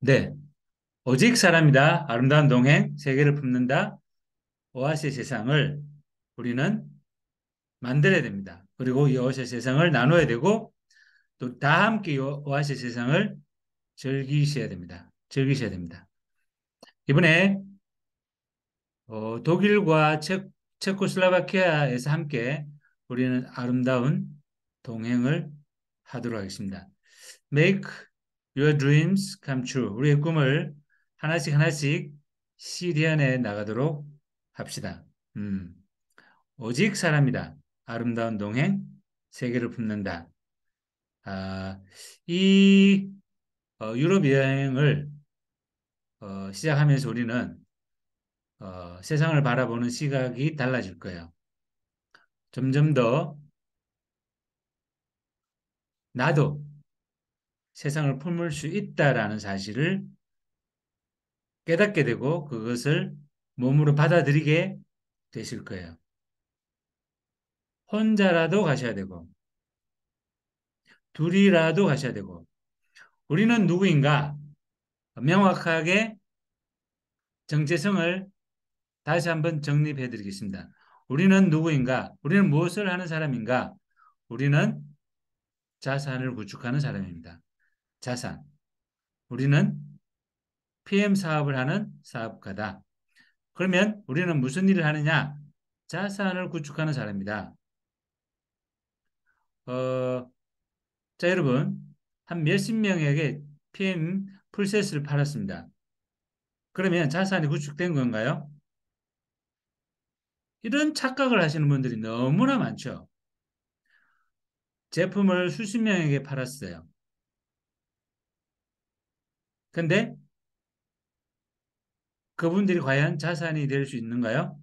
네, 오직 사람이다. 아름다운 동행, 세계를 품는다. 오아시스 세상을 우리는 만들어야 됩니다. 그리고 이 오아시스 세상을 나눠야 되고 또 다 함께 이 오아시스 세상을 즐기셔야 됩니다. 즐기셔야 됩니다. 이번에 독일과 체코슬로바키아에서 함께 우리는 아름다운 동행을 하도록 하겠습니다. Make your dreams come true. 우리의 꿈을 하나씩 하나씩 실현해 나가도록 합시다. 음, 오직 사람이다. 아름다운 동행, 세계를 품는다. 아, 이 유럽 여행을 시작하면서 우리는 세상을 바라보는 시각이 달라질 거예요. 점점 더 나도 세상을 품을 수 있다라는 사실을 깨닫게 되고 그것을 몸으로 받아들이게 되실 거예요. 혼자라도 가셔야 되고, 둘이라도 가셔야 되고, 우리는 누구인가? 명확하게 정체성을 다시 한번 정립해 드리겠습니다. 우리는 누구인가? 우리는 무엇을 하는 사람인가? 우리는 자산을 구축하는 사람입니다. 자산. 우리는 PM 사업을 하는 사업가다. 그러면 우리는 무슨 일을 하느냐? 자산을 구축하는 사람이다. 어, 자, 여러분, 한 몇십 명에게 PM 풀셋을 팔았습니다. 그러면 자산이 구축된 건가요? 이런 착각을 하시는 분들이 너무나 많죠. 제품을 수십 명에게 팔았어요. 근데 그분들이 과연 자산이 될 수 있는가요?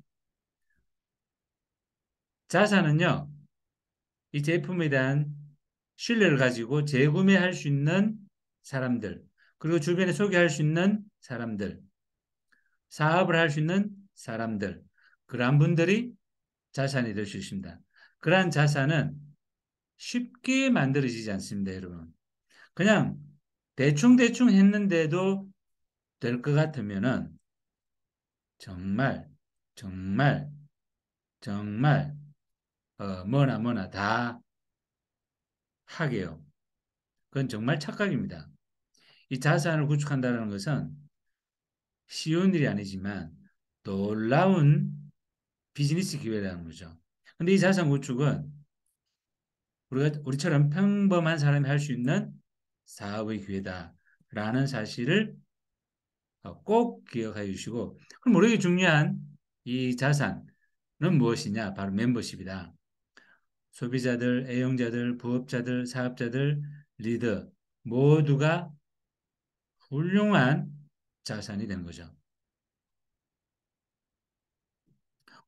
자산은요, 이 제품에 대한 신뢰를 가지고 재구매할 수 있는 사람들, 그리고 주변에 소개할 수 있는 사람들, 사업을 할 수 있는 사람들, 그러한 분들이 자산이 될 수 있습니다. 그러한 자산은 쉽게 만들어지지 않습니다, 여러분. 그냥 대충대충 했는데도 될 것 같으면은 정말, 정말, 정말, 뭐나 다 하게요. 그건 정말 착각입니다. 이 자산을 구축한다는 것은 쉬운 일이 아니지만 놀라운 비즈니스 기회라는 거죠. 근데 이 자산 구축은 우리처럼 평범한 사람이 할 수 있는 사업의 기회다라는 사실을 꼭 기억해 주시고, 그럼 우리에게 중요한 이 자산은 무엇이냐? 바로 멤버십이다. 소비자들, 애용자들, 부업자들, 사업자들, 리더 모두가 훌륭한 자산이 되는 거죠.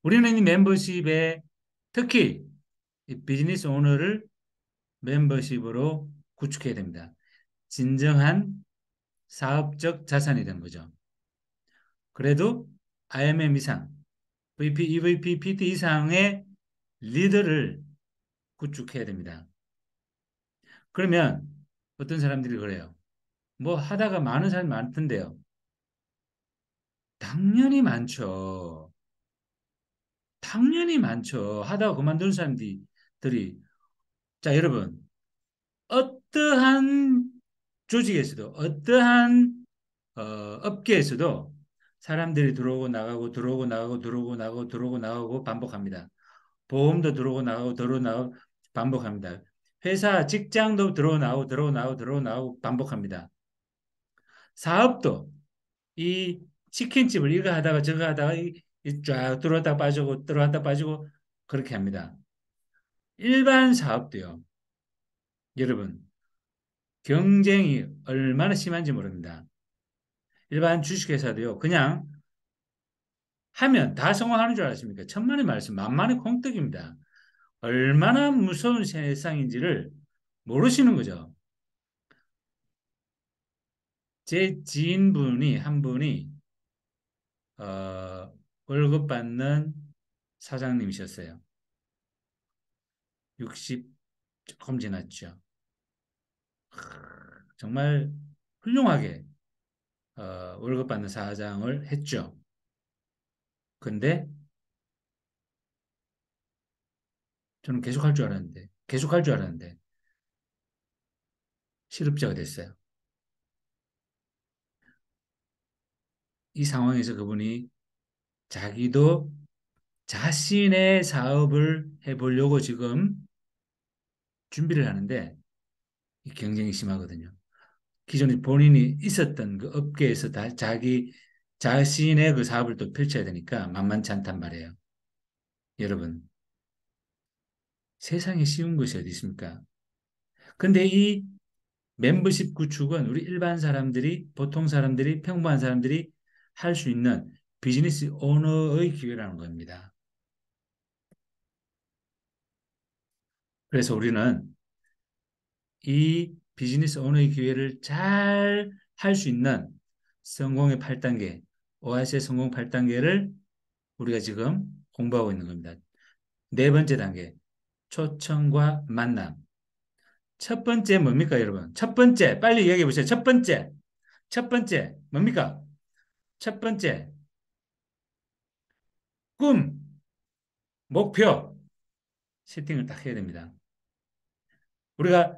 우리는 이 멤버십에 특히 이 비즈니스 오너를 멤버십으로 구축해야 됩니다. 진정한 사업적 자산이 되는 거죠. 그래도 IMM 이상, VP, EVP, PT 이상의 리더를 구축해야 됩니다. 그러면 어떤 사람들이 그래요. 뭐 하다가 많은 사람이 많던데요. 당연히 많죠. 당연히 많죠. 하다가 그만두는 사람들이. 자, 여러분. 어떠한 조직에서도, 어떠한 업계에서도 사람들이 들어오고 나가고, 들어오고 나가고, 들어오고 나가고, 들어오고 나가고 반복합니다. 보험도 들어오고 나가고, 들어오고 나가고 반복합니다. 회사, 직장도 들어오고 나오고, 들어오고 나오고, 들어오고 나오고 반복합니다. 사업도 이 치킨집을 이거 하다가 저거 하다가 쫙 들어왔다 빠지고 들어왔다 빠지고 그렇게 합니다. 일반 사업도요. 여러분 경쟁이 얼마나 심한지 모릅니다. 일반 주식회사도요. 그냥 하면 다 성공하는 줄 아십니까? 천만의 말씀, 만만의 콩떡입니다. 얼마나 무서운 세상인지를 모르시는 거죠. 제 지인분이 한 분이 월급 받는 사장님이셨어요. 60 조금 지났죠. 정말 훌륭하게 월급 받는 사장을 했죠. 근데 저는 계속 할 줄 알았는데 실업자가 됐어요. 이 상황에서 그분이 자기도 자신의 사업을 해보려고 지금 준비를 하는데 이 경쟁이 심하거든요. 기존에 본인이 있었던 그 업계에서 자기 자신의 그 사업을 또 펼쳐야 되니까 만만치 않단 말이에요. 여러분, 세상에 쉬운 것이 어디 있습니까? 근데 이 멤버십 구축은 우리 일반 사람들이, 보통 사람들이, 평범한 사람들이 할 수 있는 비즈니스 오너의 기회라는 겁니다. 그래서 우리는 이 비즈니스 오너의 기회를 잘 할 수 있는 성공의 8단계, 오아시스의 성공 8단계를 우리가 지금 공부하고 있는 겁니다. 네 번째 단계, 초청과 만남. 첫 번째 뭡니까, 여러분? 첫 번째, 빨리 얘기해 보세요. 첫 번째, 뭡니까? 첫 번째, 꿈, 목표, 세팅을 딱 해야 됩니다. 우리가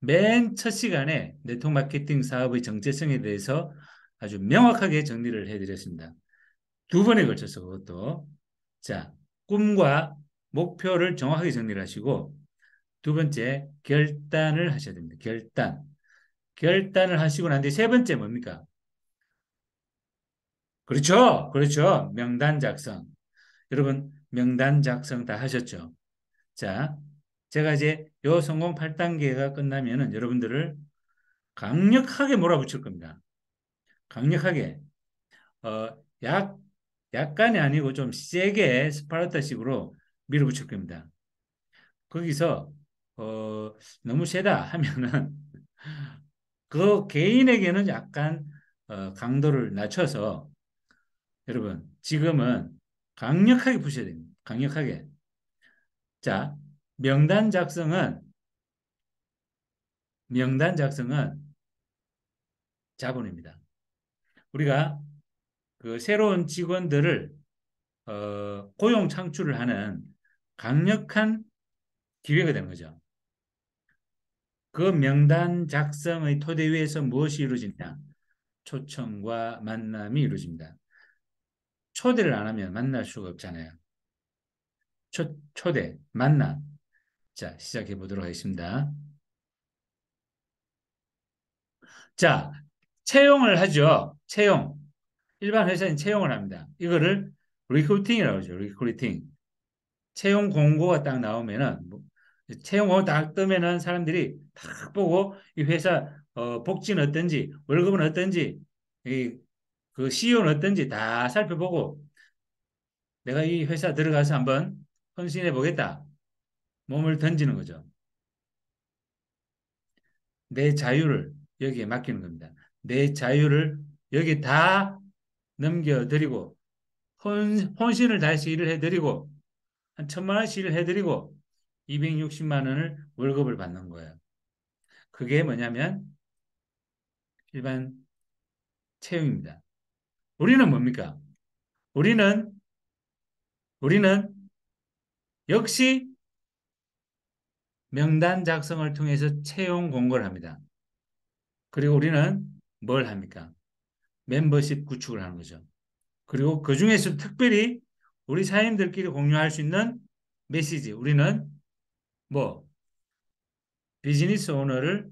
맨 첫 시간에 네트워크 마케팅 사업의 정체성에 대해서 아주 명확하게 정리를 해드렸습니다. 두 번에 걸쳐서 그것도. 자, 꿈과 목표를 정확하게 정리를 하시고, 두 번째, 결단을 하셔야 됩니다. 결단을 하시고 난 뒤에 세 번째 뭡니까? 그렇죠. 그렇죠. 명단 작성. 여러분, 명단 작성 다 하셨죠? 자, 제가 이제 요 성공 8단계가 끝나면은 여러분들을 강력하게 몰아붙일 겁니다. 강력하게. 어, 약, 약간이 아니고 좀 세게 스파르타식으로 밀어붙일 겁니다. 거기서, 어, 너무 세다 하면은 그 개인에게는 약간 강도를 낮춰서 여러분, 지금은 강력하게 푸셔야 됩니다. 강력하게. 자, 명단 작성은, 명단 작성은 자본입니다. 우리가 그 새로운 직원들을 고용 창출을 하는 강력한 기회가 되는 거죠. 그 명단 작성의 토대 위에서 무엇이 이루어지냐? 초청과 만남이 이루어집니다. 초대를 안 하면 만날 수가 없잖아요. 초대, 만남. 자, 시작해 보도록 하겠습니다. 자, 채용을 하죠. 채용. 일반 회사는 채용을 합니다. 이거를 리크루팅이라고 하죠. 리크루팅. 채용 공고가 딱 나오면은 채용 공고 딱 뜨면은 사람들이 딱 보고 이 회사 복지는 어떤지, 월급은 어떤지, 그 CEO는 어떤지 다 살펴보고 내가 이 회사 들어가서 한번 헌신해 보겠다. 몸을 던지는 거죠. 내 자유를 여기에 맡기는 겁니다. 내 자유를 여기 다 넘겨드리고 혼신을 다해서 일을 해드리고 한 1,000만 원씩 일을 해드리고 260만 원을 월급을 받는 거예요. 그게 뭐냐면 일반 채용입니다. 우리는 뭡니까? 우리는 우리는 역시 명단 작성을 통해서 채용 공고를 합니다. 그리고 우리는 뭘 합니까? 멤버십 구축을 하는 거죠. 그리고 그 중에서 특별히 우리 사장님들끼리 공유할 수 있는 메시지. 우리는 뭐 비즈니스 오너를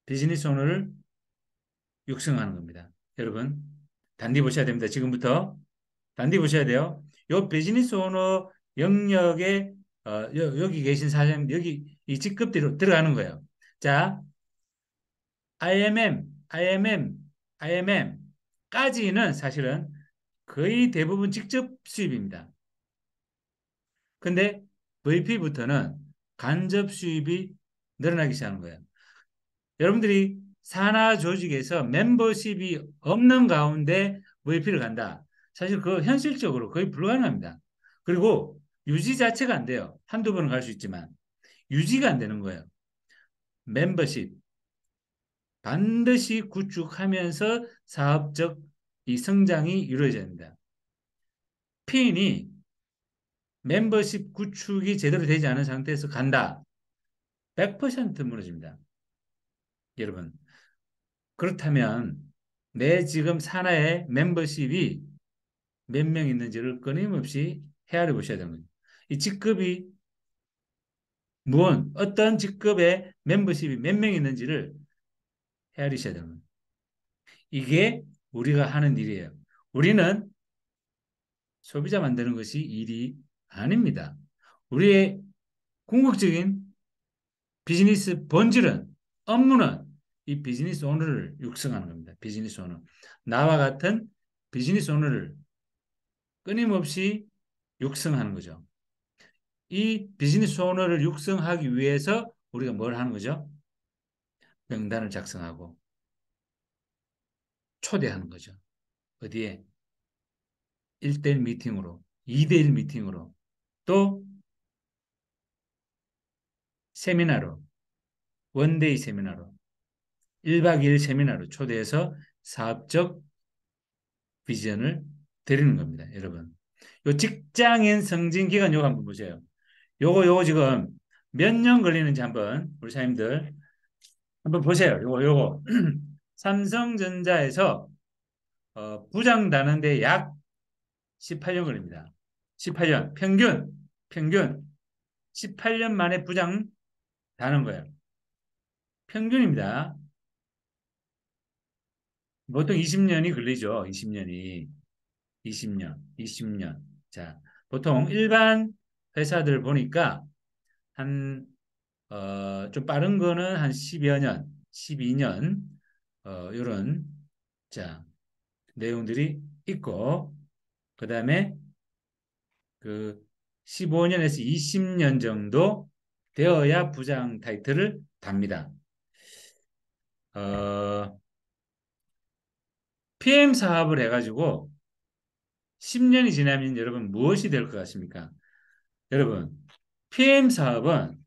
비즈니스 오너를 육성하는 겁니다. 여러분 단디 보셔야 됩니다. 지금부터 단디 보셔야 돼요. 요 비즈니스 오너 영역에 여기 계신 사장님 여기 이 직급대로 들어가는 거예요. 자, IMM까지는 사실은 거의 대부분 직접 수입입니다. 근데 VP부터는 간접 수입이 늘어나기 시작하는 거예요. 여러분들이 산하 조직에서 멤버십이 없는 가운데 VP를 간다. 사실 그 현실적으로 거의 불가능합니다. 그리고 유지 자체가 안 돼요. 한두 번은 갈 수 있지만 유지가 안 되는 거예요. 멤버십. 반드시 구축하면서 사업적 이 성장이 이루어져야 됩니다. P인이 멤버십 구축이 제대로 되지 않은 상태에서 간다. 100% 무너집니다. 여러분. 그렇다면 내 지금 산하의 멤버십이 몇 명 있는지를 끊임없이 헤아려 보셔야 되는 거예요. 이 직급이 어떤 직급의 멤버십이 몇 명 있는지를 헤아리셔야 되는 거예요. 이게 우리가 하는 일이에요. 우리는 소비자 만드는 것이 일이 아닙니다. 우리의 궁극적인 비즈니스 본질은, 업무는 이 비즈니스 오너를 육성하는 겁니다. 비즈니스 오너. 나와 같은 비즈니스 오너를 끊임없이 육성하는 거죠. 이 비즈니스 오너를 육성하기 위해서 우리가 뭘 하는 거죠? 명단을 작성하고 초대하는 거죠. 어디에? 1대1 미팅으로, 2대1 미팅으로, 또 세미나로, 원데이 세미나로, 1박 2일 세미나로 초대해서 사업적 비전을 드리는 겁니다. 여러분. 요 직장인 승진 기간 요거 한번 보세요. 요거 지금 몇 년 걸리는지 한번 우리 사장님들 한번 보세요. 요거 삼성전자에서 부장 다는데 약 18년 걸립니다. 18년 평균 18년 만에 부장 다는 거예요. 평균입니다. 보통 20년이 걸리죠. 20년. 자, 보통 일반 회사들 보니까 좀 빠른 거는 한 10여 년, 12년, 요런, 자, 내용들이 있고, 그 다음에 그 15년에서 20년 정도 되어야 부장 타이틀을 답니다. 어, PM 사업을 해가지고 10년이 지나면 여러분 무엇이 될 것 같습니까? 여러분, PM 사업은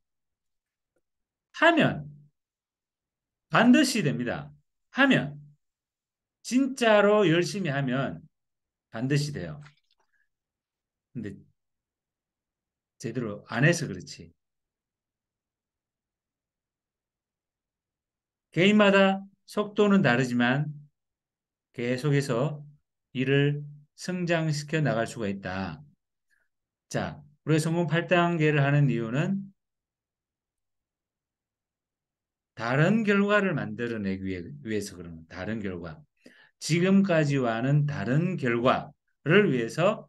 하면 반드시 됩니다. 하면, 진짜로 열심히 하면 반드시 돼요. 근데 제대로 안 해서 그렇지. 개인마다 속도는 다르지만 계속해서 일을 성장시켜 나갈 수가 있다. 자, 우리가 성공 8단계를 하는 이유는 다른 결과를 만들어내기 위해서 그런 거예요. 다른 결과. 지금까지와는 다른 결과를 위해서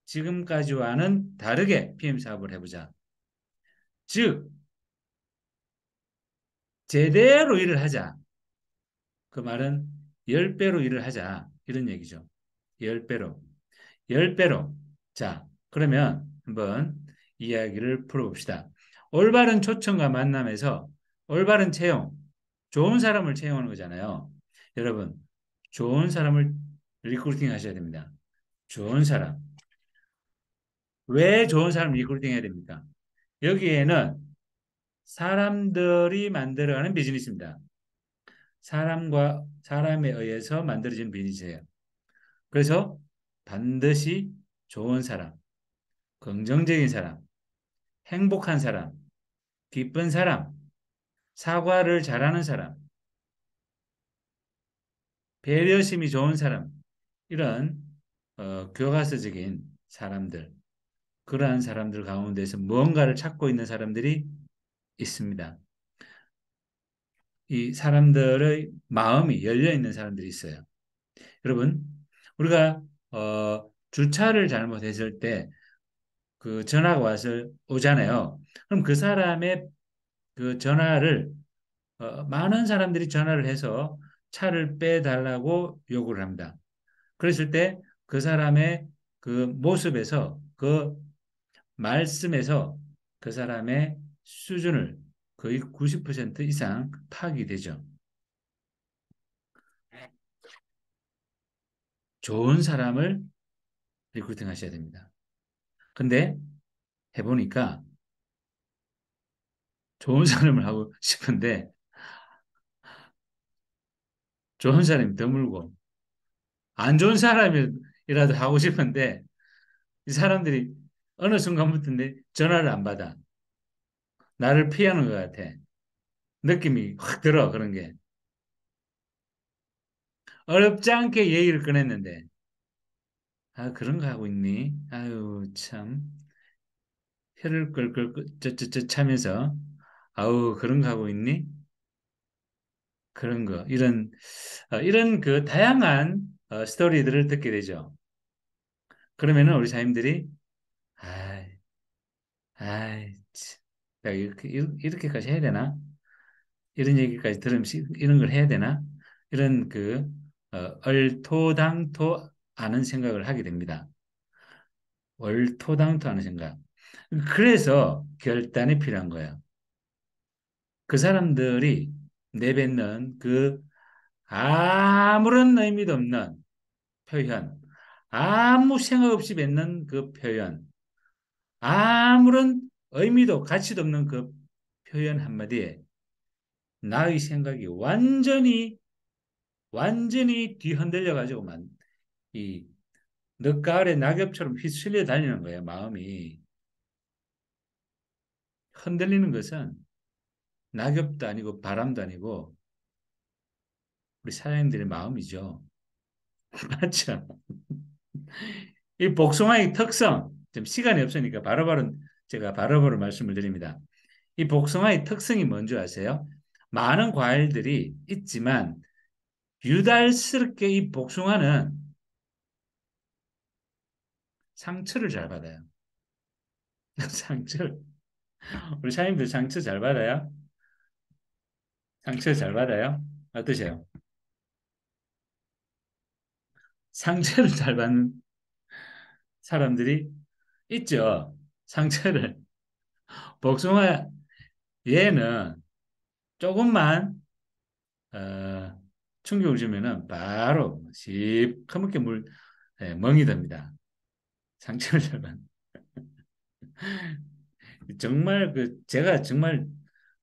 지금까지와는 다르게 PM 사업을 해보자. 즉, 제대로 일을 하자. 그 말은 10배로 일을 하자. 이런 얘기죠. 10배로. 10배로. 자, 그러면 한번 이야기를 풀어봅시다. 올바른 초청과 만남에서 올바른 채용, 좋은 사람을 채용하는 거잖아요. 여러분, 좋은 사람을 리크루팅 하셔야 됩니다. 좋은 사람. 왜 좋은 사람 리크루팅 해야 됩니까? 여기에는 사람들이 만들어가는 비즈니스입니다. 사람에 의해서 만들어진 비즈니스예요. 그래서 반드시 좋은 사람, 긍정적인 사람, 행복한 사람, 기쁜 사람, 사과를 잘하는 사람, 배려심이 좋은 사람, 이런 교과서적인 사람들, 그러한 사람들 가운데서 무언가를 찾고 있는 사람들이 있습니다. 이 사람들의 마음이 열려 있는 사람들이 있어요. 여러분, 우리가 주차를 잘못했을 때 그 전화가 와서 오잖아요. 그럼 그 사람의 그 전화를 많은 사람들이 전화를 해서 차를 빼달라고 요구를 합니다. 그랬을 때 그 사람의 그 모습에서 그 말씀에서 그 사람의 수준을 거의 90% 이상 파악이 되죠. 좋은 사람을 리크루팅 하셔야 됩니다. 근데 해보니까 좋은 사람을 하고 싶은데 좋은 사람이 드물고 안 좋은 사람이라도 하고 싶은데 이 사람들이 어느 순간부터 내 전화를 안 받아. 나를 피하는 것 같아. 느낌이 확 들어, 그런 게. 어렵지 않게 얘기를 꺼냈는데, 아, 그런 거 하고 있니? 아유, 참. 혀를 끌끌, 차면서, 아우, 그런 거 하고 있니? 그런 거. 이런 그 다양한 스토리들을 듣게 되죠. 그러면은 우리 사님들이, 아이, 아이, 참. 야, 이렇게까지 해야 되나? 이런 얘기까지 들으면서 이런 걸 해야 되나? 이런 얼토당토 않은 생각을 하게 됩니다. 얼토당토 않은 생각. 그래서 결단이 필요한 거예요. 그 사람들이 내뱉는 그 아무런 의미도 없는 표현, 아무 생각 없이 뱉는 그 표현, 아무런 의미도 가치도 없는 그 표현 한마디에 나의 생각이 완전히 뒤흔들려 가지고만 이 늦가을의 낙엽처럼 휘슬려 다니는 거예요. 마음이 흔들리는 것은 낙엽도 아니고 바람도 아니고 우리 사장님들의 마음이죠. 맞죠? 이 복숭아의 특성, 좀 시간이 없으니까 제가 바로바로 말씀을 드립니다. 이 복숭아의 특성이 뭔지 아세요? 많은 과일들이 있지만 유달스럽게 이 복숭아는 상처를 잘 받아요. 상처를. 우리 사장님들 상처 잘 받아요? 상처 잘 받아요? 어떠세요? 상처를 잘 받는 사람들이 있죠. 상처를. 복숭아 얘는 조금만 충격을 주면은 바로 시커멓게 멍이 듭니다. 상처를 잘 받는. 정말 제가 정말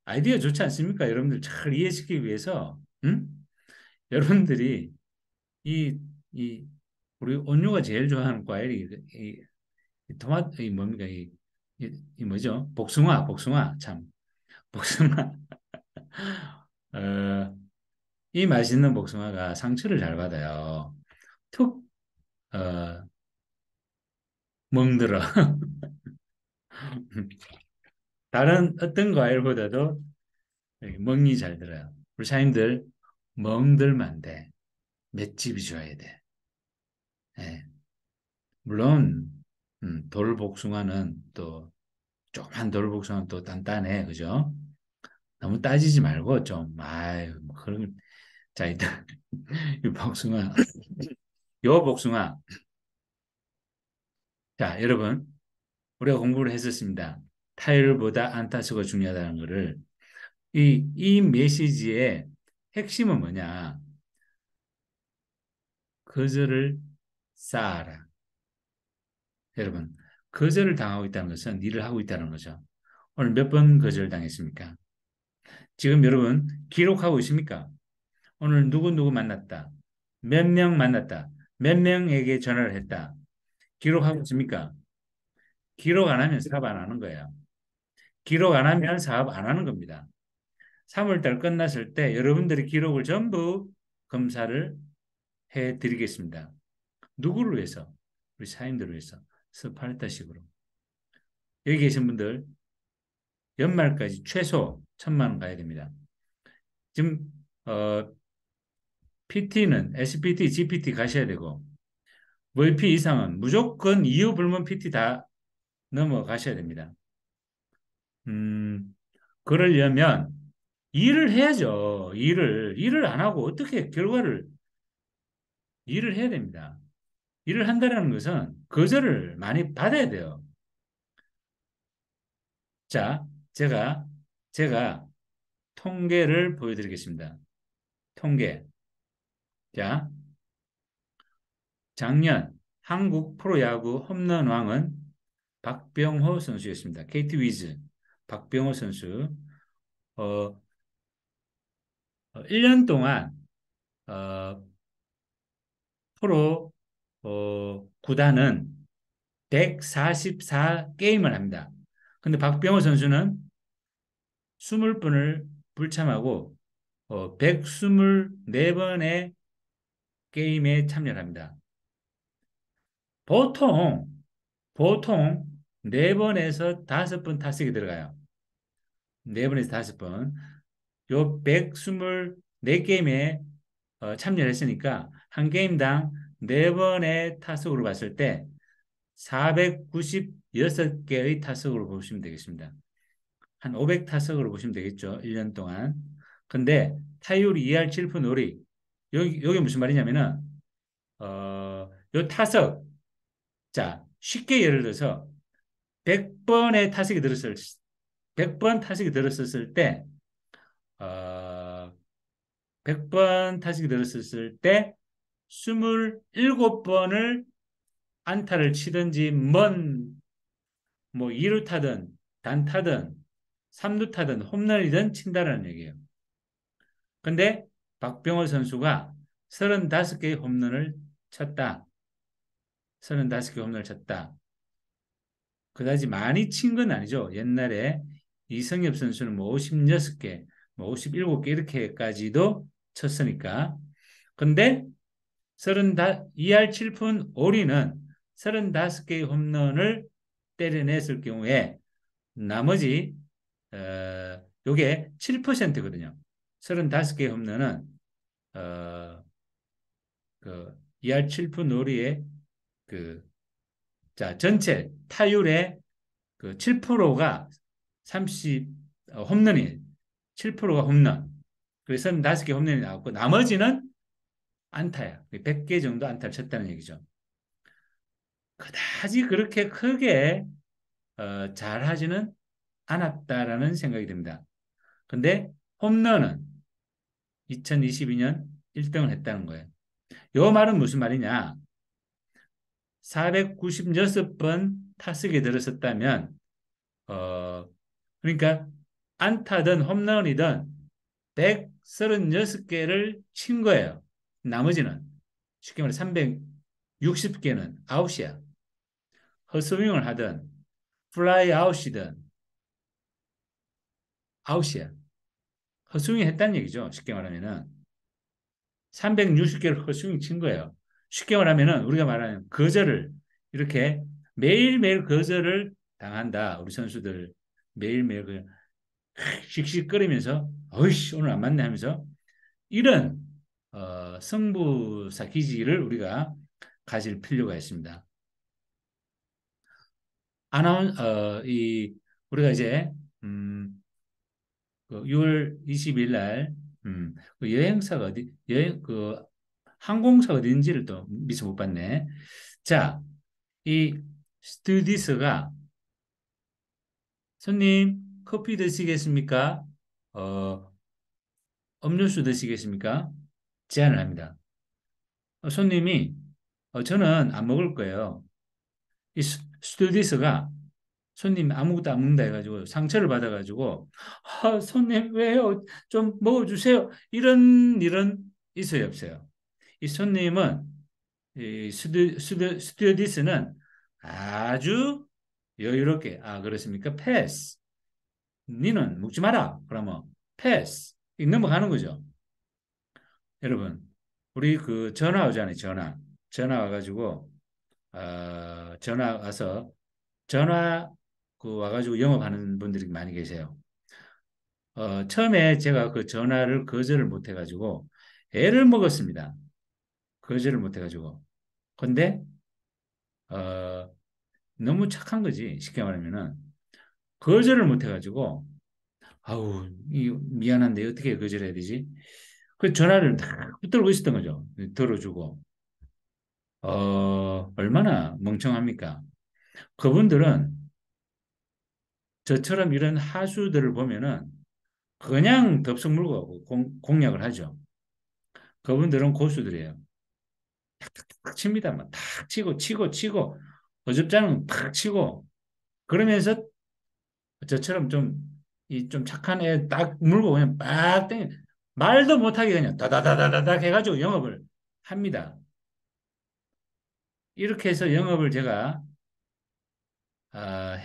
아이디어 좋지 않습니까? 여러분들 잘 이해시키기 위해서, 응? 여러분들이 이, 이, 우리 온유가 제일 좋아하는 과일이 이 토마토, 이 뭡니까? 이 뭐죠? 복숭아, 참. 복숭아. 어, 이 맛있는 복숭아가 상처를 잘 받아요. 툭, 어, 멍들어. 다른 어떤 과일보다도 멍이 잘 들어요. 우리 사님들 멍들면 안 돼. 맷집이 좋아야 돼. 예. 물론 돌복숭아는 또 조그만 돌복숭아는 또 단단해, 그죠? 너무 따지지 말고 좀 아유 뭐 그런 자 일단 이 복숭아 요 복숭아 자 여러분 우리가 공부를 했었습니다. 타율보다 안타수가 중요하다는 거를 이 메시지의 핵심은 뭐냐? 거절을 쌓아라. 여러분, 거절을 당하고 있다는 것은 일을 하고 있다는 거죠. 오늘 몇 번 거절당했습니까? 지금 여러분 기록하고 있습니까? 오늘 누구 만났다. 몇 명 만났다. 몇 명에게 전화를 했다. 기록하고 있습니까? 기록 안 하면 사업 안 하는 거예요. 기록 안 하면 사업 안 하는 겁니다. 3월달 끝났을 때 여러분들의 기록을 전부 검사를 해드리겠습니다. 누구를 위해서? 우리 사인들을 위해서. 스파르타식으로. 여기 계신 분들 연말까지 최소 1,000만 원 가야 됩니다. 지금 PT는 SPT, GPT 가셔야 되고 VP 이상은 무조건 이유 불문 PT 다 넘어가셔야 됩니다. 음, 그러려면 일을 해야죠. 일을 안 하고 어떻게 일을 해야 됩니다. 일을 한다는 것은 거절을 많이 받아야 돼요. 자, 제가 통계를 보여드리겠습니다. 통계. 자, 작년 한국 프로야구 홈런왕은 박병호 선수였습니다. KT 위즈 박병호 선수. 어, 1년 동안 어, 프로 구단은 144 게임을 합니다. 근데 박병호 선수는 20번을 불참하고 124번의 게임에 참여합니다. 보통 보통 4번에서 5번 타석이 들어가요. 4번에서 5번. 요 124게임에 참여를 했으니까 한 게임당 4번의 타석으로 봤을 때 496개의 타석으로 보시면 되겠습니다. 한 500타석으로 보시면 되겠죠. 1년 동안. 근데 타율이 2할 7푼 5리. 여기 무슨 말이냐면은 요 타석. 자, 쉽게 예를 들어서 100번의 타석이 들었을 100번 타석이 들었을 때 어, 100번 타석이 들었을 때 27번을 안타를 치든지 뭐 2루 타든 단타든 3루 타든 홈런이든 친다라는 얘기예요. 근데 박병호 선수가 35개의 홈런을 쳤다. 35개 홈런을 쳤다. 그다지 많이 친 건 아니죠. 옛날에 이승엽 선수는 뭐 56개, 뭐 57개 이렇게까지도 쳤으니까. 근데 2할 7푼 오리는 35개의 홈런을 때려냈을 경우에 나머지 요게 7%거든요. 35개의 홈런은 어, 그 2할 7푼 오리의 그 자, 전체 타율의 그 7%가 30 홈런이 7%가 홈런. 그래서 35개 홈런이 나왔고 나머지는 안타야. 100개 정도 안타를 쳤다는 얘기죠. 그다지 그렇게 크게 잘하지는 않았다라는 생각이 듭니다. 근데 홈런은 2022년 1등을 했다는 거예요. 요 말은 무슨 말이냐? 496번 타석에 들었었다면 그러니까 안타든 홈런이든 136개를 친 거예요. 나머지는 쉽게 말해 360개는 아웃이야. 헛스윙을 하든 플라이 아웃이든 아웃이야. 헛스윙 했다는 얘기죠. 쉽게 말하면은 360개를 헛스윙 친 거예요. 쉽게 말하면은 우리가 말하는 거절을 이렇게 매일매일 거절을 당한다. 우리 선수들 매일매일 그냥 씩씩거리면서 어이씨 오늘 안 맞네 하면서 이런 승부사 기질을 우리가 가질 필요가 있습니다. 이 우리가 이제 그 6월 20일 날 그 여행사가 그 항공사가 어딘지를 또 미처 못 봤네. 자, 이 스튜디스가 손님 커피 드시겠습니까? 어, 음료수 드시겠습니까? 제안을 합니다. 손님이 저는 안 먹을 거예요. 이 스튜디스가 손님 아무것도 안 먹는다 해가지고 상처를 받아가지고 손님 왜요? 좀 먹어주세요. 이런 일은 있어요 없어요? 이 손님은 이 스튜어디스는 아주 여유롭게 그렇습니까? 패스. 니는 먹지 마라. 그러면 패스. 넘어가는 거죠. 여러분 우리 그 전화 오잖아요. 전화 와가지고 전화 와서 전화 그 와가지고 영업하는 분들이 많이 계세요. 처음에 제가 그 전화를 거절을 못 해가지고 애를 먹었습니다. 거절을 못 해가지고. 근데 어, 너무 착한 거지. 쉽게 말하면은 거절을 못 해가지고 아우 미안한데 어떻게 거절해야 되지? 그 전화를 딱 붙들고 있었던 거죠. 들어주고 얼마나 멍청합니까? 그분들은 저처럼 이런 하수들을 보면은 그냥 덥석 물고 가고 공략을 하죠. 그분들은 고수들이에요. 탁 칩니다. 막탁 치고 치고 치고 어줍잖은 탁 치고 그러면서 저처럼 좀 이 좀 착한 애 딱 물고 그냥 빡 땡겨 말도 못하게 그냥 다다다다다닥 해가지고 영업을 합니다. 이렇게 해서 영업을 제가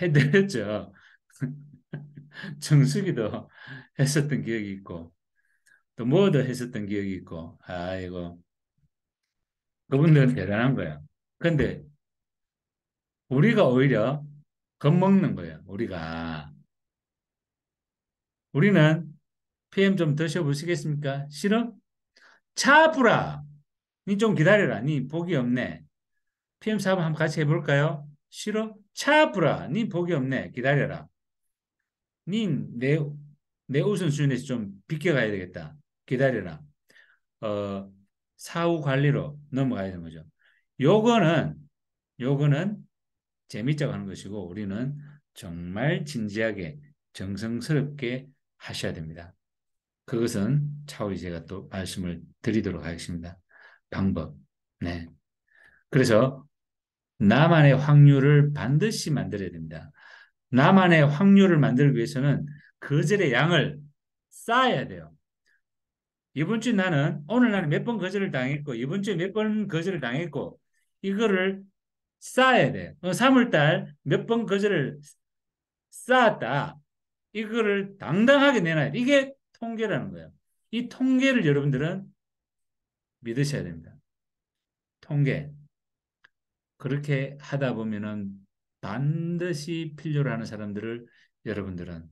해드렸죠. 정수기도 했었던 기억이 있고 또 뭐도 했었던 기억이 있고 아이고 그분들은 대단한 거야. 근데 우리가 오히려 겁먹는 거예요. 우리는 PM 좀 드셔보시겠습니까? 싫어? 차브라. 니 좀 기다려라. 니 복이 없네. PM 사업 한번 같이 해볼까요? 싫어? 차브라. 니 복이 없네. 기다려라. 니 내 우선순위에서 좀 비껴가야 되겠다. 기다려라. 어, 사후 관리로 넘어가야 되는 거죠. 요거는, 요거는 재밌자고 하는 것이고, 우리는 정말 진지하게, 정성스럽게 하셔야 됩니다. 그것은 차후에 제가 또 말씀을 드리도록 하겠습니다. 방법. 네. 그래서 나만의 확률을 반드시 만들어야 됩니다. 나만의 확률을 만들기 위해서는 거절의 양을 쌓아야 돼요. 이번 주 오늘 나는 몇 번 거절을 당했고, 이번 주에 몇 번 거절을 당했고, 이거를 쌓아야 돼. 3월달 몇 번 거절을 쌓았다. 이거를 당당하게 내놔야 돼. 이게 통계라는 거예요. 이 통계를 여러분들은 믿으셔야 됩니다. 통계. 그렇게 하다 보면은 반드시 필요로 하는 사람들을 여러분들은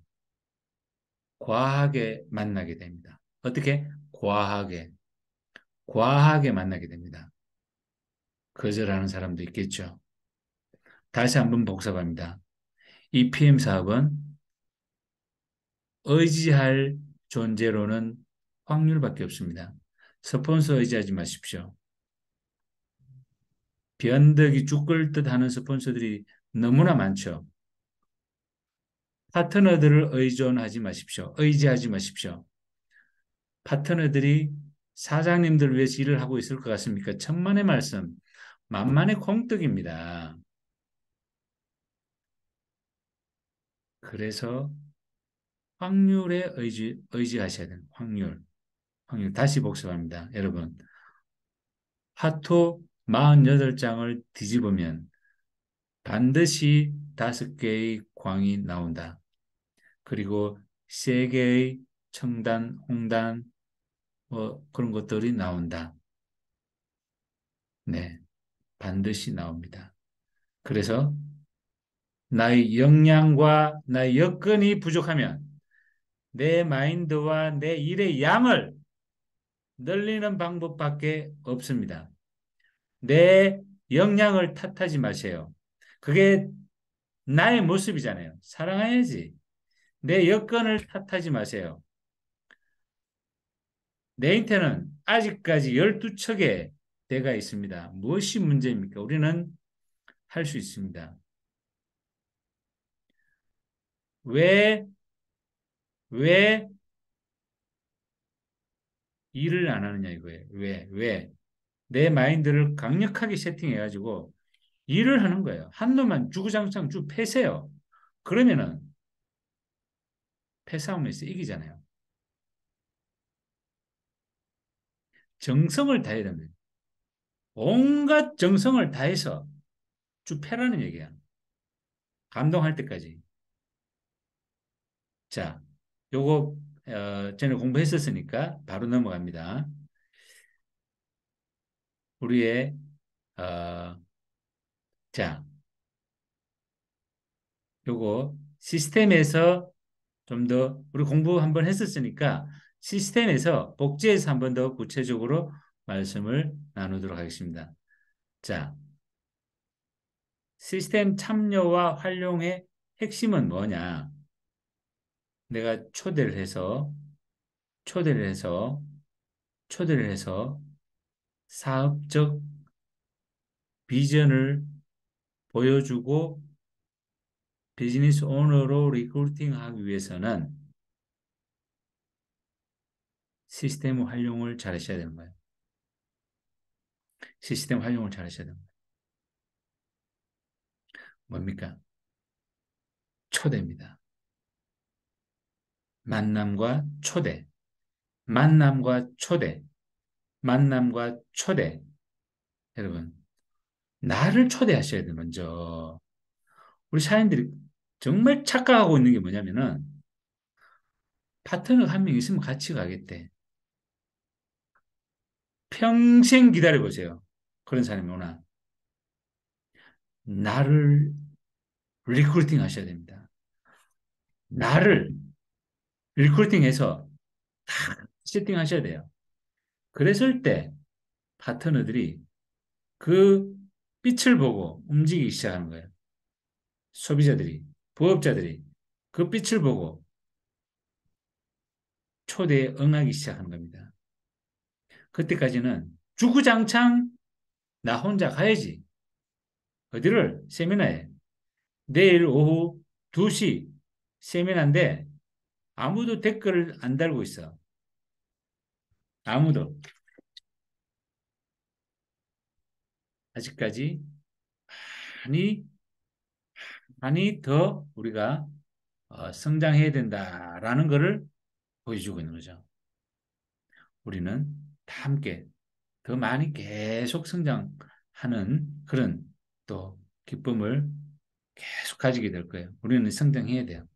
과하게 만나게 됩니다. 어떻게? 과하게. 과하게 만나게 됩니다. 거절하는 사람도 있겠죠. 다시 한번 복습합니다. 이 PM 사업은 의지할 존재로는 확률밖에 없습니다. 스폰서 의지하지 마십시오. 변덕이 죽을 듯 하는 스폰서들이 너무나 많죠. 파트너들을 의지하지 마십시오. 파트너들이 사장님들 위해서 일을 하고 있을 것 같습니까? 천만의 말씀, 만만의 콩떡입니다. 그래서 확률에 의지하셔야 돼요. 확률. 다시 복습합니다. 여러분. 화투 48장을 뒤집으면 반드시 5개의 광이 나온다. 그리고 3개의 청단, 홍단, 뭐 그런 것들이 나온다. 네, 반드시 나옵니다. 그래서 나의 역량과 나의 여건이 부족하면 내 마인드와 내 일의 양을 늘리는 방법밖에 없습니다. 내 역량을 탓하지 마세요. 그게 나의 모습이잖아요. 사랑해야지. 내 여건을 탓하지 마세요. 내 인태는 아직까지 12척의 대가 있습니다. 무엇이 문제입니까? 우리는 할 수 있습니다. 왜, 왜 일을 안 하느냐 이거예요. 왜? 내 마인드를 강력하게 세팅해가지고 일을 하는 거예요. 한 놈만 주구장창 쭉 패세요. 그러면은 패싸움에서 이기잖아요. 정성을 다해야 됩니다. 온갖 정성을 다해서 쭉 패라는 얘기야. 감동할 때까지. 자, 요거 전에 공부했었으니까 바로 넘어갑니다. 우리의 어, 자, 요거 시스템에서 좀 더 우리 공부 한번 했었으니까 시스템에서 복제해서 한번 더 구체적으로 말씀을 나누도록 하겠습니다. 자, 시스템 참여와 활용의 핵심은 뭐냐? 내가 초대를 해서 초대를 해서 사업적 비전을 보여주고 비즈니스 오너로 리크루팅하기 위해서는 시스템 활용을 잘 하셔야 되는 거예요. 시스템 활용을 잘 하셔야 됩니다. 뭡니까? 초대입니다. 만남과 초대. 만남과 초대, 만남과 초대. 여러분, 나를 초대하셔야 돼, 먼저. 우리 사람들이 정말 착각하고 있는 게 뭐냐면은, 파트너가 한 명 있으면 같이 가겠대. 평생 기다려보세요. 그런 사람이 오나. 나를 리크루팅 하셔야 됩니다. 나를 리크루팅해서 다 세팅하셔야 돼요. 그랬을 때 파트너들이 그 빛을 보고 움직이기 시작하는 거예요. 소비자들이, 부업자들이 그 빛을 보고 초대에 응하기 시작하는 겁니다. 그때까지는 주구장창 나 혼자 가야지. 어디를? 세미나에. 내일 오후 2시 세미나인데 아무도 댓글을 안 달고 있어. 아무도. 아직까지 많이, 많이 더 우리가 성장해야 된다라는 것을 보여주고 있는 거죠. 우리는 다 함께 더 많이 계속 성장하는 그런 또 기쁨을 계속 가지게 될 거예요. 우리는 성장해야 돼요.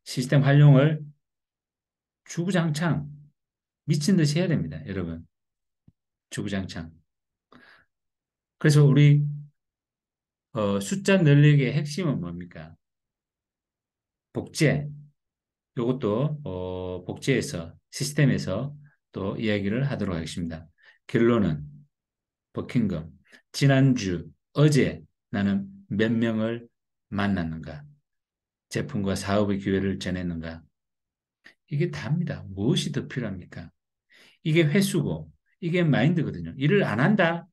시스템 활용을 주구장창 미친 듯이 해야 됩니다. 여러분. 주구장창. 그래서 우리 숫자 늘리기의 핵심은 뭡니까? 복제. 이것도 복제에서 시스템에서 또 이야기를 하도록 하겠습니다. 결론은 버킹엄. 지난주 어제 나는 몇 명을 만났는가? 제품과 사업의 기회를 전했는가? 이게 답니다. 무엇이 더 필요합니까? 이게 회수고 이게 마인드거든요. 일을 안 한다?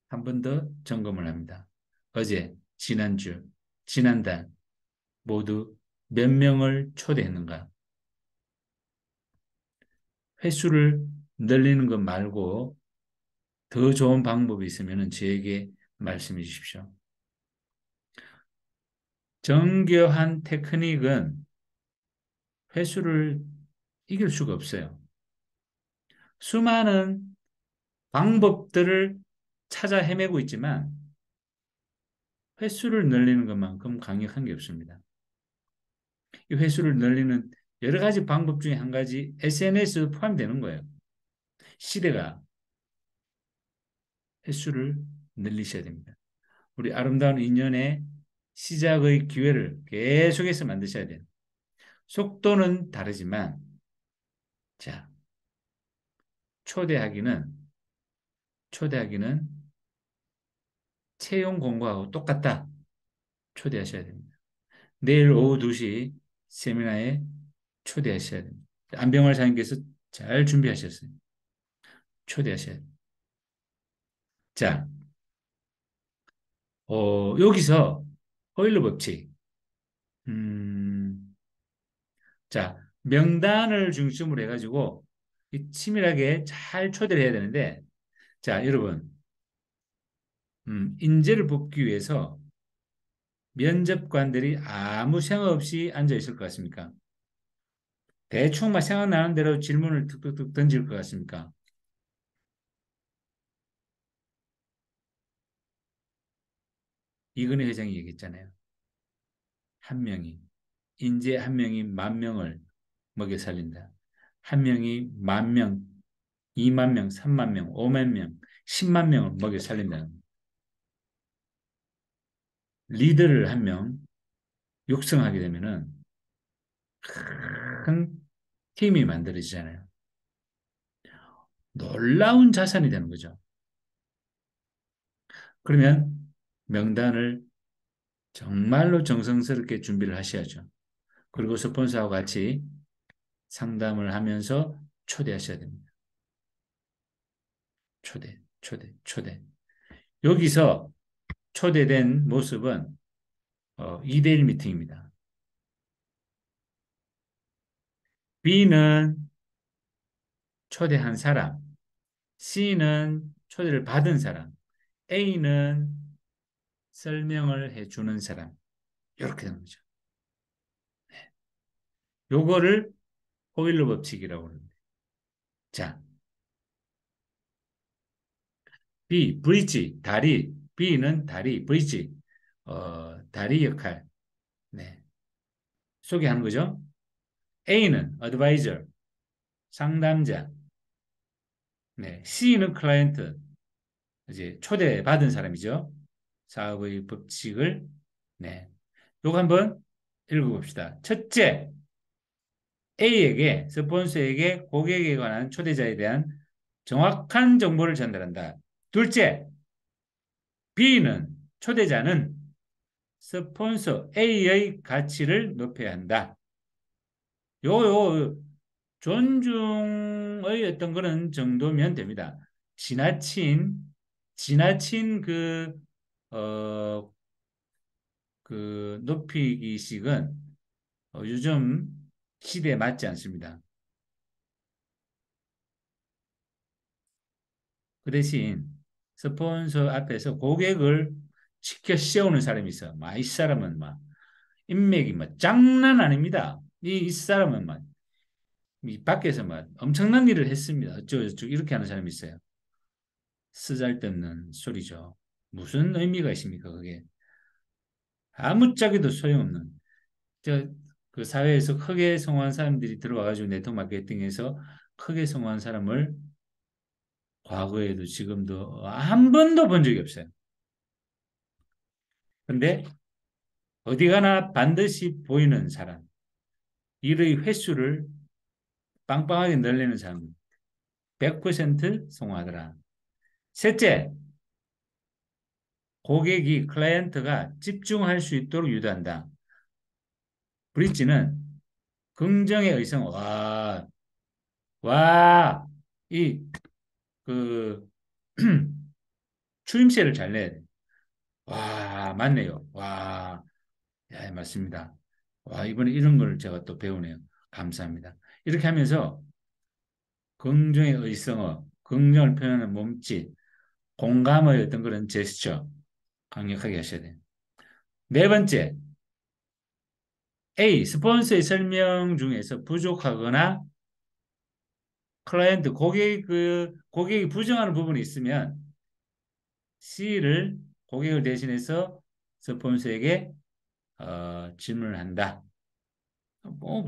한 번 더 점검을 합니다. 어제, 지난주, 지난달 모두 몇 명을 초대했는가? 횟수를 늘리는 것 말고 더 좋은 방법이 있으면 저에게 말씀해 주십시오. 정교한 테크닉은 횟수를 이길 수가 없어요. 수많은 방법들을 찾아 헤매고 있지만 횟수를 늘리는 것만큼 강력한 게 없습니다. 이 횟수를 늘리는 여러 가지 방법 중에 한 가지 SNS도 포함되는 거예요. 시대가 횟수를 늘리셔야 됩니다. 우리 아름다운 인연의 시작의 기회를 계속해서 만드셔야 돼요. 속도는 다르지만 자, 초대하기는 초대하기는 채용 공고하고 똑같다. 초대하셔야 됩니다. 내일 오후 2시 세미나에 초대하셔야 됩니다. 안병환 사님께서 잘 준비하셨어요. 초대하셔야 됩니다. 자, 여기서 호일러 법칙. 음, 자, 명단을 중심으로 해가지고 치밀하게 잘 초대를 해야 되는데, 자, 여러분, 인재를 뽑기 위해서 면접관들이 아무 생각 없이 앉아 있을 것 같습니까? 대충 막 생각나는 대로 질문을 툭툭툭 던질 것 같습니까? 이근혜 회장이 얘기했잖아요. 한 명이, 인재 한 명이 10,000명을 먹여 살린다. 한 명이 10,000명, 20,000명, 30,000명, 50,000명, 10만 명을 먹여 살린다는 리더를 한 명 육성하게 되면은 큰 팀이 만들어지잖아요. 놀라운 자산이 되는 거죠. 그러면 명단을 정말로 정성스럽게 준비를 하셔야죠. 그리고 스폰서하고 같이 상담을 하면서 초대하셔야 됩니다. 초대, 초대, 초대. 여기서 초대된 모습은 2대1 미팅입니다. B는 초대한 사람, C는 초대를 받은 사람, A는 설명을 해주는 사람. 이렇게 되는 거죠. 요거를 호일러 법칙이라고 합니다. 자, B, 브릿지, 다리. B는 다리, 브릿지, 다리 역할. 네, 소개하는 거죠. A는 advisor, 상담자. 네, C는 클라이언트, 이제 초대받은 사람이죠. 사업의 법칙을. 네, 요거 한번 읽어봅시다. 첫째, A에게, 스폰서에게 고객에 관한 초대자에 대한 정확한 정보를 전달한다. 둘째, B는, 초대자는 스폰서 A의 가치를 높여야 한다. 요 존중의 어떤 그런 정도면 됩니다. 지나친 지나친 어, 그 높이기식은 요즘 시대에 맞지 않습니다. 그 대신 스폰서 앞에서 고객을 지켜 세우는 사람이 있어. 이 사람은 막 인맥이 막 장난 아닙니다. 이 사람은 막 이 밖에서 막 엄청난 일을 했습니다. 어쩌고저쩌고 이렇게 하는 사람이 있어요. 쓰잘데없는 소리죠. 무슨 의미가 있습니까, 그게? 아무짝에도 소용없는. 저, 그 사회에서 크게 성공한 사람들이 들어와가지고 네트워크 마케팅에서 크게 성공한 사람을 과거에도 지금도 한 번도 본 적이 없어요. 근데 어디 가나 반드시 보이는 사람, 일의 횟수를 빵빵하게 늘리는 사람, 100% 성공하더라. 셋째, 고객이, 클라이언트가 집중할 수 있도록 유도한다. 브릿지는 긍정의 의성, 이, 그, 추임새를 잘 내야 돼. 맞네요. 야, 맞습니다. 이번에 이런 걸 제가 또 배우네요. 감사합니다. 이렇게 하면서 긍정의 의성어, 긍정을 표현하는 몸짓, 공감의 어떤 그런 제스처 강력하게 하셔야 돼요. 네 번째, A, 스폰서의 설명 중에서 부족하거나 클라이언트, 고객이 부정하는 부분이 있으면 C를, 고객을 대신해서 스폰서에게 질문을 한다.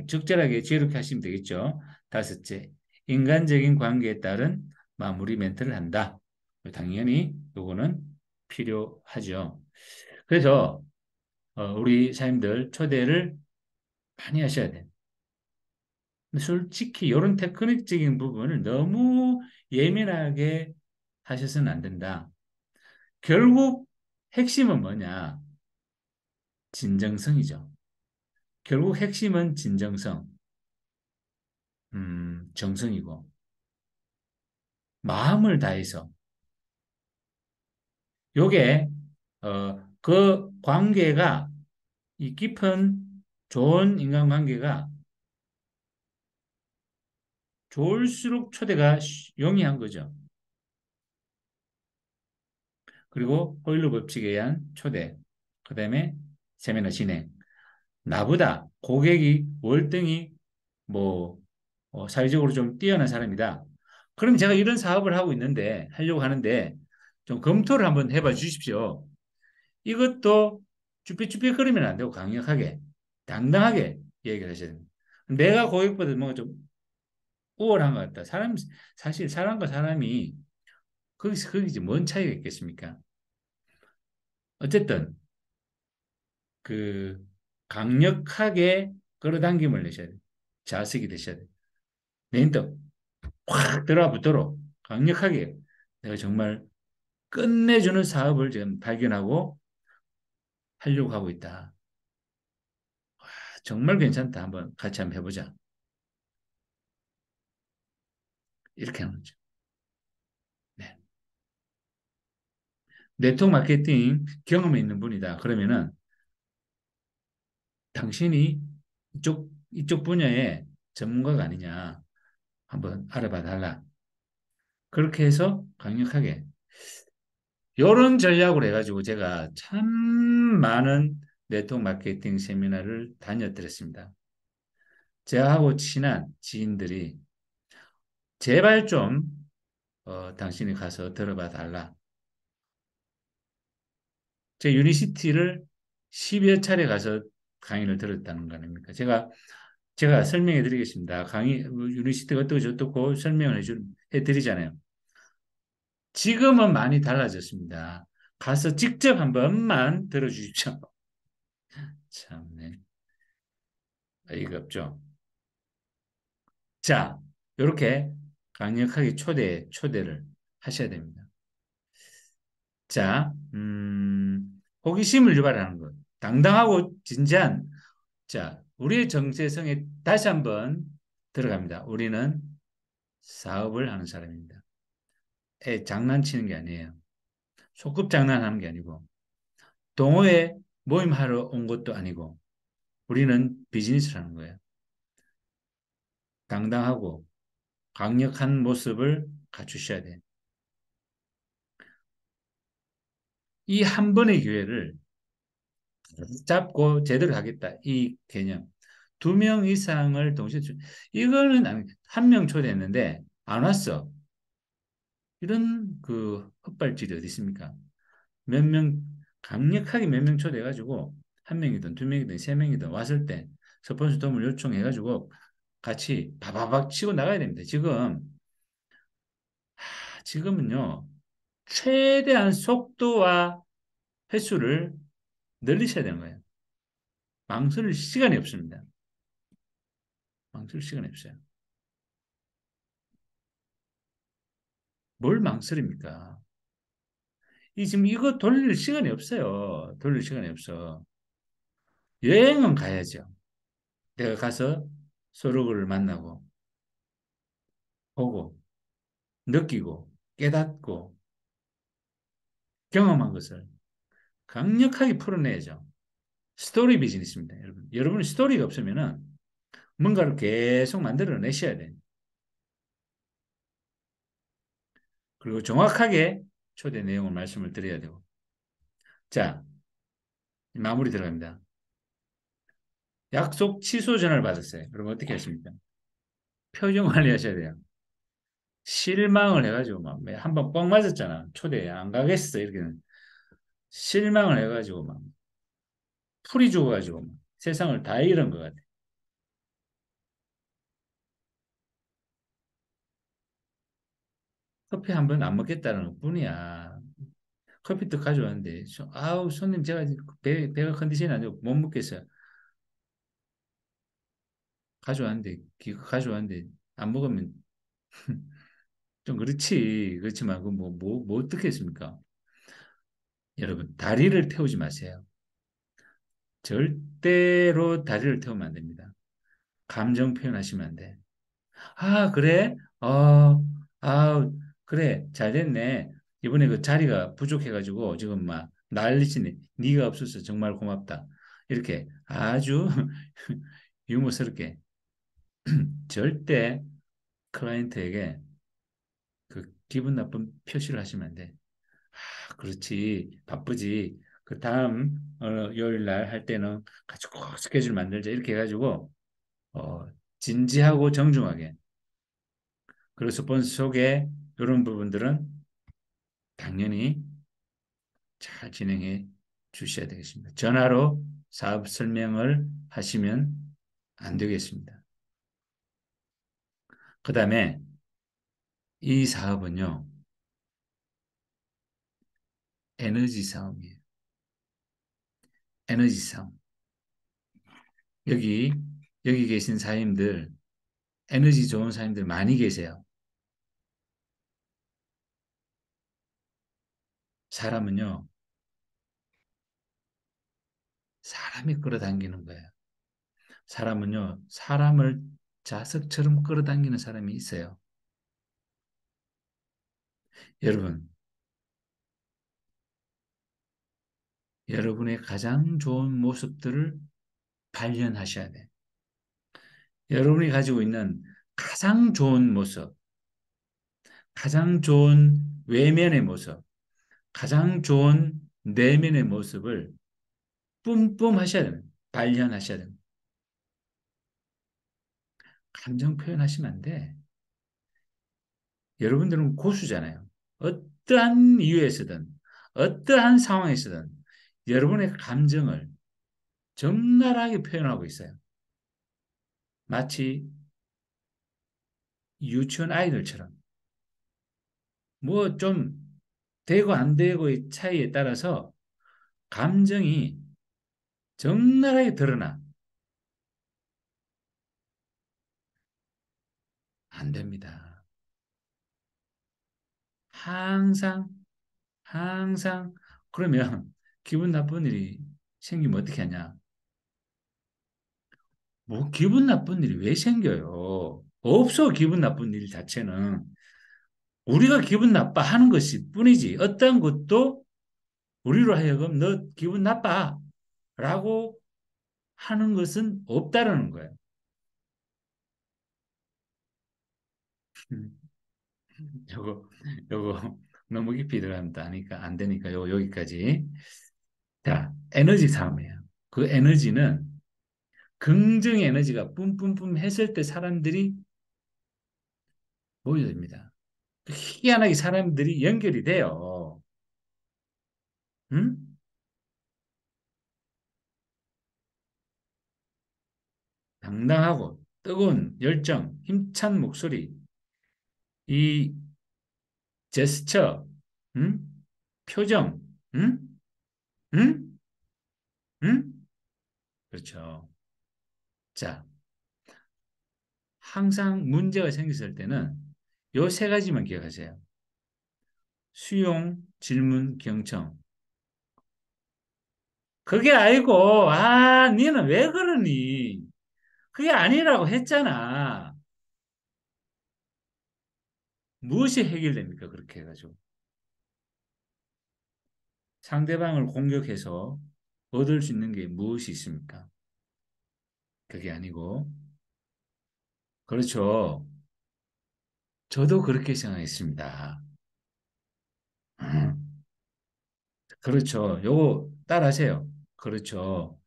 적절하게 지혜롭게 하시면 되겠죠. 다섯째, 인간적인 관계에 따른 마무리 멘트를 한다. 당연히 요거는 필요하죠. 그래서 우리 사님들 초대를 많이 하셔야 돼요. 솔직히 이런 테크닉적인 부분을 너무 예민하게 하셔서는 안 된다. 결국 핵심은 뭐냐? 진정성이죠. 결국 핵심은 진정성, 정성이고 마음을 다해서 요게 그 관계가 이 깊은 좋은 인간관계가 좋을수록 초대가 용이한 거죠. 그리고 호일러 법칙에 의한 초대, 그 다음에 세미나 진행. 나보다 고객이 월등히 뭐 사회적으로 좀 뛰어난 사람이다. 그럼 제가 이런 사업을 하고 있는데 하려고 하는데 좀 검토를 한번 해봐 주십시오. 이것도 쭈뼛쭈뼛거리면 안 되고 강력하게 당당하게 얘기를 하셔야 됩니다. 내가 고객보다 뭔가 좀 우월한 것 같다. 사실 사람과 사람이 거기서 뭔 차이가 있겠습니까? 어쨌든 그 강력하게 끌어당김을 내셔야 돼요. 자석이 되셔야 돼요. 내인덕 확 들어붙도록 강력하게 내가 정말 끝내주는 사업을 지금 발견하고 하려고 하고 있다. 정말 괜찮다. 한번 같이 한번 해보자. 이렇게 하는 거죠. 네. 네트워크 마케팅 경험이 있는 분이다. 그러면은 당신이 이쪽 분야의 전문가가 아니냐. 한번 알아봐 달라. 그렇게 해서 강력하게. 이런 전략으로 해가지고 제가 참 많은 네트워크 마케팅 세미나를 다녔더랬습니다. 저하고 친한 지인들이 제발 좀 당신이 가서 들어봐 달라. 제 유니시티를 10여 차례 가서 강의를 들었다는 거 아닙니까? 제가 설명해 드리겠습니다. 유니시티가 어떻고 저떻고 설명을 해드리잖아요. 지금은 많이 달라졌습니다. 가서 직접 한 번만 들어주십시오. 참, 네. 어이가 없죠. 자, 이렇게 강력하게 초대를 하셔야 됩니다. 자, 호기심을 유발하는 것. 당당하고 진지한, 자, 우리의 정체성에 다시 한번 들어갑니다. 우리는 사업을 하는 사람입니다. 장난치는 게 아니에요. 소꿉 장난하는 게 아니고, 동호회 모임하러 온 것도 아니고, 우리는 비즈니스를 하는 거예요. 당당하고 강력한 모습을 갖추셔야 돼요. 이 한 번의 기회를 잡고 제대로 하겠다. 이 개념. 2명 이상을 동시에 이거는 한 명 초대했는데 안 왔어. 이런 그 헛발질이 어디 있습니까? 몇 명, 강력하게 몇 명 초대해가지고 한 명이든 2명이든 3명이든 왔을 때 스폰서 도움을 요청해가지고 같이 바바박 치고 나가야 됩니다. 지금은요, 최대한 속도와 횟수를 늘리셔야 되는 거예요. 망설일 시간이 없습니다. 망설일 시간이 없어요. 뭘 망설입니까? 지금 이거 돌릴 시간이 없어요. 돌릴 시간이 없어. 여행은 가야죠. 내가 가서 서로를 만나고, 보고, 느끼고, 깨닫고, 경험한 것을 강력하게 풀어내야죠. 스토리 비즈니스입니다, 여러분. 여러분 스토리가 없으면은 뭔가를 계속 만들어내셔야 돼요. 그리고 정확하게 초대 내용을 말씀을 드려야 되고. 자, 마무리 들어갑니다. 약속 취소 전화를 받았어요. 그럼 어떻게 하십니까? 표정 관리하셔야 돼요. 실망을 해가지고 막 한 번 뻥 맞았잖아. 초대 안 가겠어 이렇게는 실망을 해가지고 막 풀이 죽어가지고 막 세상을 다 잃은 것 같아. 커피 한 번 안 먹겠다는 것 뿐이야. 커피도 가져왔는데 아우 손님 제가 배가 컨디션이 안 좋고 못 먹겠어요. 가져왔는데 안 먹으면 좀 그렇지만 뭐 어떻게 했습니까? 여러분 다리를 태우지 마세요. 절대로 다리를 태우면 안 됩니다. 감정 표현하시면 안 돼. 아, 그래? 그래. 잘 됐네. 이번에 그 자리가 부족해가지고 지금 막 난리치네. 네가 없어서 정말 고맙다. 이렇게 아주 유머스럽게 절대 클라이언트에게 그 기분 나쁜 표시를 하시면 안 돼. 그렇지. 바쁘지. 그 다음 요일 날 할 때는 같이 꼭 스케줄 만들자. 이렇게 해가지고 어, 진지하고 정중하게. 그리고 스폰서 속에 이런 부분들은 당연히 잘 진행해 주셔야 되겠습니다. 전화로 사업 설명을 하시면 안 되겠습니다. 그 다음에 이 사업은요, 에너지 사업이에요. 에너지 사업. 여기, 여기 계신 사장님들, 에너지 좋은 사장님들 많이 계세요. 사람은요, 사람이 끌어당기는 거예요. 사람은요, 사람을 자석처럼 끌어당기는 사람이 있어요. 여러분, 여러분의 가장 좋은 모습들을 발견하셔야 돼. 여러분이 가지고 있는 가장 좋은 모습, 가장 좋은 외면의 모습, 가장 좋은 내면의 모습을 뿜뿜 하셔야 됩니다. 발현하셔야 됩니다. 감정 표현하시면 안 돼. 여러분들은 고수잖아요. 어떠한 이유에서든, 어떠한 상황에서든 여러분의 감정을 적나라하게 표현하고 있어요. 마치 유치원 아이들처럼. 뭐 좀 되고 안 되고의 차이에 따라서 감정이 적나라하게 드러나. 안 됩니다. 항상, 항상, 그러면 기분 나쁜 일이 생기면 어떻게 하냐? 뭐 기분 나쁜 일이 왜 생겨요? 없어, 기분 나쁜 일 자체는. 우리가 기분 나빠하는 것이 뿐이지. 어떤 것도 우리로 하여금 너 기분 나빠 라고 하는 것은 없다라는 거예요. 음, 요거, 요거 너무 깊이 들어간다 하니까 안 되니까 여기까지. 자, 에너지 싸움이에요. 그 에너지는 긍정의 에너지가 뿜뿜뿜 했을 때 사람들이 모여듭니다. 희한하게 사람들이 연결이 돼요. 응? 당당하고 뜨거운 열정, 힘찬 목소리, 이 제스처, 응? 표정, 응? 응? 응? 그렇죠. 자, 항상 문제가 생겼을 때는 요 세 가지만 기억하세요. 수용, 질문, 경청. 그게 아니고, 니는 왜 그러니? 그게 아니라고 했잖아. 무엇이 해결됩니까? 그렇게 해가지고. 상대방을 공격해서 얻을 수 있는 게 무엇이 있습니까? 그게 아니고, 그렇죠. 저도 그렇게 생각했습니다. 그렇죠. 요거 따라하세요. 그렇죠.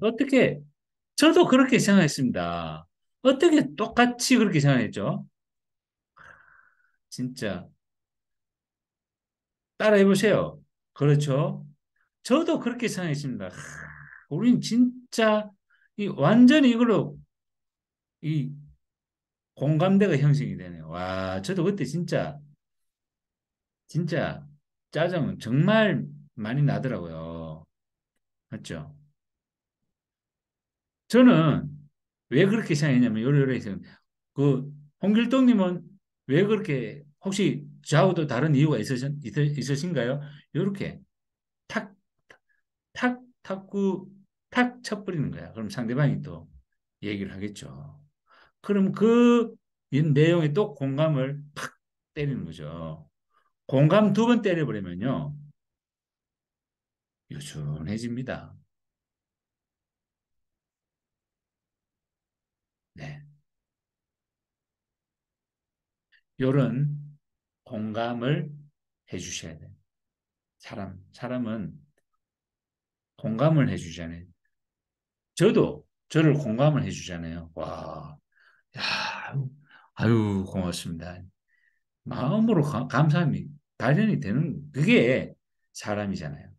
어떻게, 저도 그렇게 생각했습니다. 어떻게 똑같이 그렇게 생각했죠? 진짜. 따라해 보세요. 그렇죠. 저도 그렇게 생각했습니다. 우린 진짜, 완전히 이걸로, 이 공감대가 형성이 되네요. 와, 저도 그때 진짜 짜증 정말 많이 나더라고요. 맞죠? 저는 왜 그렇게 생각했냐면 요래 그 홍길동님은 왜 그렇게 혹시 저하고도 다른 이유가 있으신가요? 요렇게 탁, 탁, 탁구 탁 쳐버리는 거야. 그럼 상대방이 또 얘기를 하겠죠. 그럼 그 내용에 또 공감을 팍 때리는 거죠. 공감 두 번 때려버리면요. 유순해집니다. 네. 요런 공감을 해주셔야 돼요. 사람은 공감을 해주잖아요. 저도 저를 공감을 해주잖아요. 와, 야, 아유, 고맙습니다. 마음으로 감사함이 발현이 되는 그게 사람이잖아요.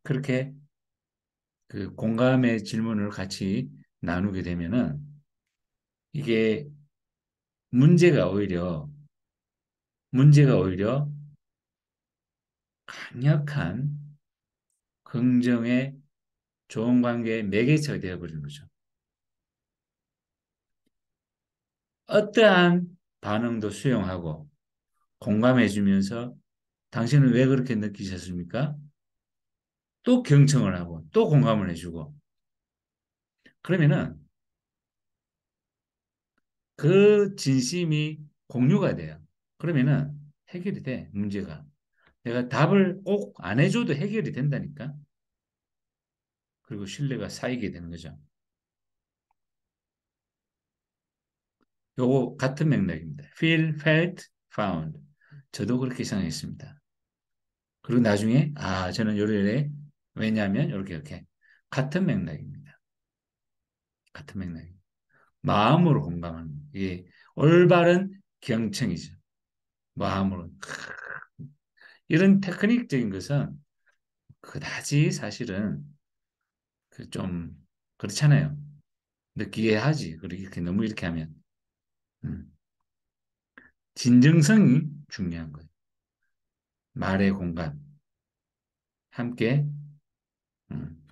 그렇게 그 공감의 질문을 같이 나누게 되면은 이게 문제가 오히려 문제가 오히려 강력한 긍정의 좋은 관계의 매개체가 되어버리는 거죠. 어떠한 반응도 수용하고 공감해주면서 당신은 왜 그렇게 느끼셨습니까? 또 경청을 하고 또 공감을 해주고 그러면은 그 진심이 공유가 돼요. 그러면은 해결이 돼, 문제가. 내가 답을 꼭 안 해줘도 해결이 된다니까. 그리고 신뢰가 쌓이게 되는 거죠. 요거 같은 맥락입니다. feel, felt, found. 저도 그렇게 생각했습니다. 그리고 나중에, 저는 요래 왜냐하면 이렇게 같은 맥락입니다. 같은 맥락. 마음으로 공감하는 이게 올바른 경청이죠. 마음으로. 이런 테크닉적인 것은 그다지 사실은 그 좀 그렇잖아요. 느끼게 하지. 그렇게 너무 이렇게 하면 음. 진정성이 중요한 거예요. 말의 공감, 함께 음,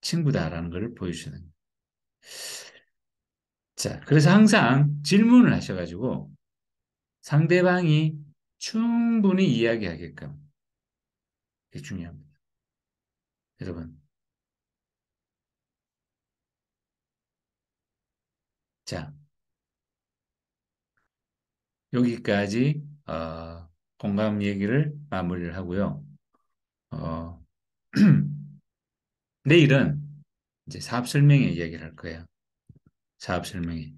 친구다라는 걸 보여주는. 자, 그래서 항상 질문을 하셔가지고 상대방이 충분히 이야기하게끔 이게 중요합니다. 여러분, 자, 여기까지 공감 얘기를 마무리를 하고요. 어, 내일은 이제 사업 설명회 이야기를 할 거예요. 사업 설명회,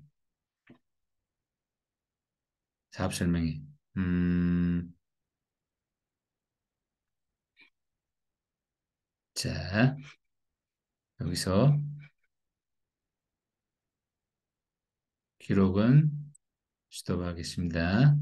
사업 설명회. 음, 자, 여기서 기록은 스톱하겠습니다.